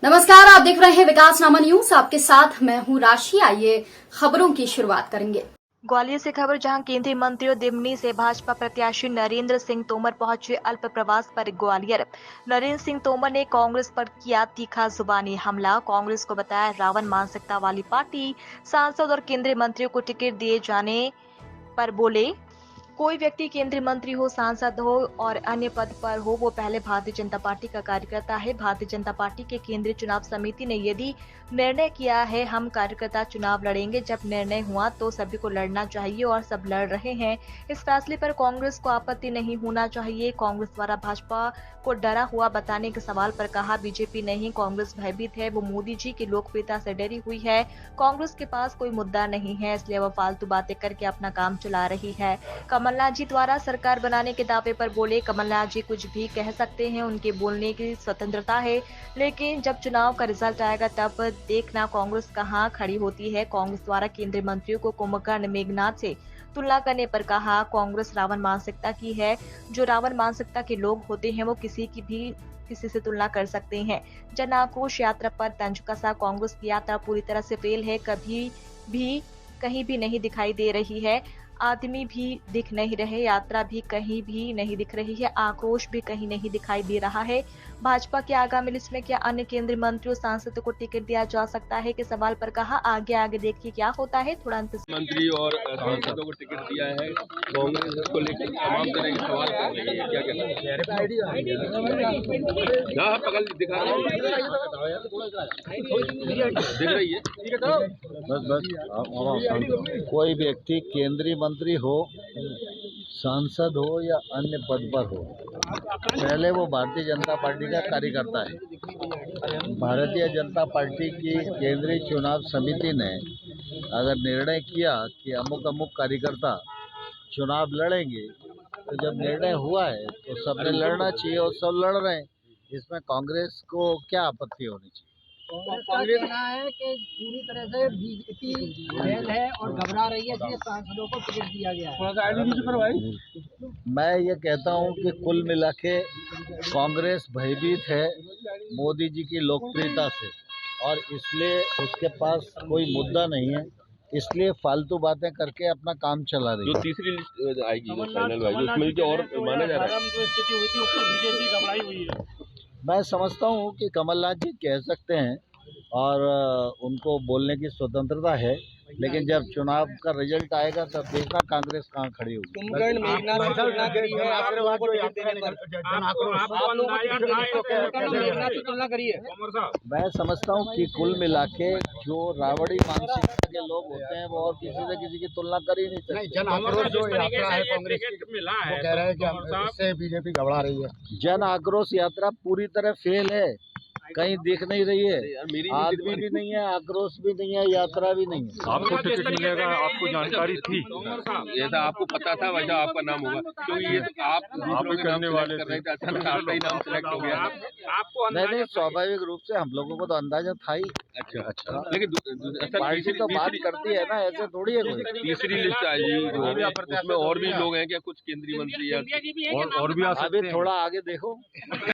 नमस्कार, आप देख रहे हैं विकासनामा न्यूज। आपके साथ मैं हूं राशि। आइए खबरों की शुरुआत करेंगे। ग्वालियर से खबर, जहां केंद्रीय मंत्री और दिमनी से भाजपा प्रत्याशी नरेंद्र सिंह तोमर पहुंचे अल्प प्रवास पर ग्वालियर। नरेंद्र सिंह तोमर ने कांग्रेस पर किया तीखा जुबानी हमला। कांग्रेस को बताया रावण मानसिकता वाली पार्टी। सांसद और केंद्रीय मंत्रियों को टिकट दिए जाने पर बोले, कोई व्यक्ति केंद्रीय मंत्री हो, सांसद हो और अन्य पद पर हो, वो पहले भारतीय जनता पार्टी का कार्यकर्ता है। भारतीय जनता पार्टी के केंद्रीय चुनाव समिति ने यदि निर्णय किया है हम कार्यकर्ता चुनाव लड़ेंगे, जब निर्णय हुआ तो सभी को लड़ना चाहिए और सब लड़ रहे हैं। इस फैसले पर कांग्रेस को आपत्ति नहीं होना चाहिए। कांग्रेस द्वारा भाजपा को डरा हुआ बताने के सवाल पर कहा, बीजेपी नहीं, कांग्रेस भयभीत है, वो मोदी जी की लोकप्रियता से डरी हुई है। कांग्रेस के पास कोई मुद्दा नहीं है, इसलिए वो फालतू बातें करके अपना काम चला रही है। कमलनाथ जी द्वारा सरकार बनाने के दावे पर बोले, कमलनाथ जी कुछ भी कह सकते हैं, उनके बोलने की स्वतंत्रता है, लेकिन जब चुनाव का रिजल्ट आएगा तब देखना कांग्रेस कहां खड़ी होती है। कांग्रेस द्वारा केंद्रीय मंत्रियों को कुंभकर्ण मेघनाथ से तुलना करने पर कहा, कांग्रेस रावण मानसिकता की है। जो रावण मानसिकता के लोग होते हैं वो किसी से तुलना कर सकते हैं। जन आक्रोश यात्रा पर तंज कसा। कांग्रेस की यात्रा पूरी तरह से फेल है, कभी भी कहीं भी नहीं दिखाई दे रही है। आदमी भी दिख नहीं रहे, यात्रा भी कहीं भी नहीं दिख रही है, आक्रोश भी कहीं नहीं दिखाई दे रहा है। भाजपा के आगामी लिस्ट में क्या अन्य केंद्रीय मंत्रियों सांसदों को टिकट दिया जा सकता है के सवाल पर कहा, आगे देखिए क्या होता है, थोड़ा मंत्री और सांसदों को टिकट दिया है। कांग्रेस इसको लेकर तमाम तरह के सवाल कर रही है, क्या कहना है? पकड़ दिखा रहा हूँ, दिख रही है। बस कोई व्यक्ति केंद्रीय मंत्री हो, सांसद हो या अन्य पद पर हो, पहले वो भारतीय जनता पार्टी का कार्यकर्ता है। भारतीय जनता पार्टी की केंद्रीय चुनाव समिति ने अगर निर्णय किया कि अमुक अमुक कार्यकर्ता चुनाव लड़ेंगे, तो जब निर्णय हुआ है तो सबने लड़ना चाहिए और सब लड़ रहे हैं। इसमें कांग्रेस को क्या आपत्ति होनी चाहिए? कांग्रेस कहना है कि पूरी तरह से बीजेपी फेल है और घबरा रही है, इसलिए सांसदों को टिकट दिया गया है। मैं ये कहता हूँ कि कुल मिला के कांग्रेस भयभीत है मोदी जी की लोकप्रियता से, और इसलिए उसके पास कोई मुद्दा नहीं है, इसलिए फालतू बातें करके अपना काम चला रही है। जो तीसरी लिस्ट आएगी, जो फाइनल आएगी, उसमें जो और माना जा रहा है, जो स्थिति हुई थी उसमें बीजेपी घबराई हुई है। मैं समझता हूँ कि कमलनाथ जी कह सकते हैं और उनको बोलने की स्वतंत्रता है, लेकिन जब चुनाव का रिजल्ट आएगा तब देखना कांग्रेस कहाँ खड़ी होगी। मैं समझता हूँ कि कुल मिला के जो रावणी मानसिकता के लोग होते हैं वो और किसी से किसी की तुलना कर ही नहीं सकते। जन आक्रोश जो यात्रा है कांग्रेस की, वो कह रहे हैं कि इससे बीजेपी घबरा रही है। जन आक्रोश यात्रा पूरी तरह फेल है, कहीं दिख नहीं रही है, आदमी भी नहीं है, आक्रोश भी नहीं है, यात्रा भी नहीं है। आपको टिकट मिलेगा, आपको जानकारी थी, जैसा आपको पता था वैसा आपका नाम होगा, क्योंकि ये आप भी करने वाले कर रहे थे, अचानक आपका ही नाम सिलेक्ट हो गया। आपको नहीं, स्वाभाविक रूप से हम लोगों को तो अंदाजा था ही। अच्छा, लेकिन पार्टी तो बात करती है ना, ऐसे थोड़ी है कोई। तीसरी लिस्ट आई, उसमें और भी लोग हैं क्या, कुछ केंद्रीय मंत्री या और भी आ सकते हैं? अभी थोड़ा आगे देखो।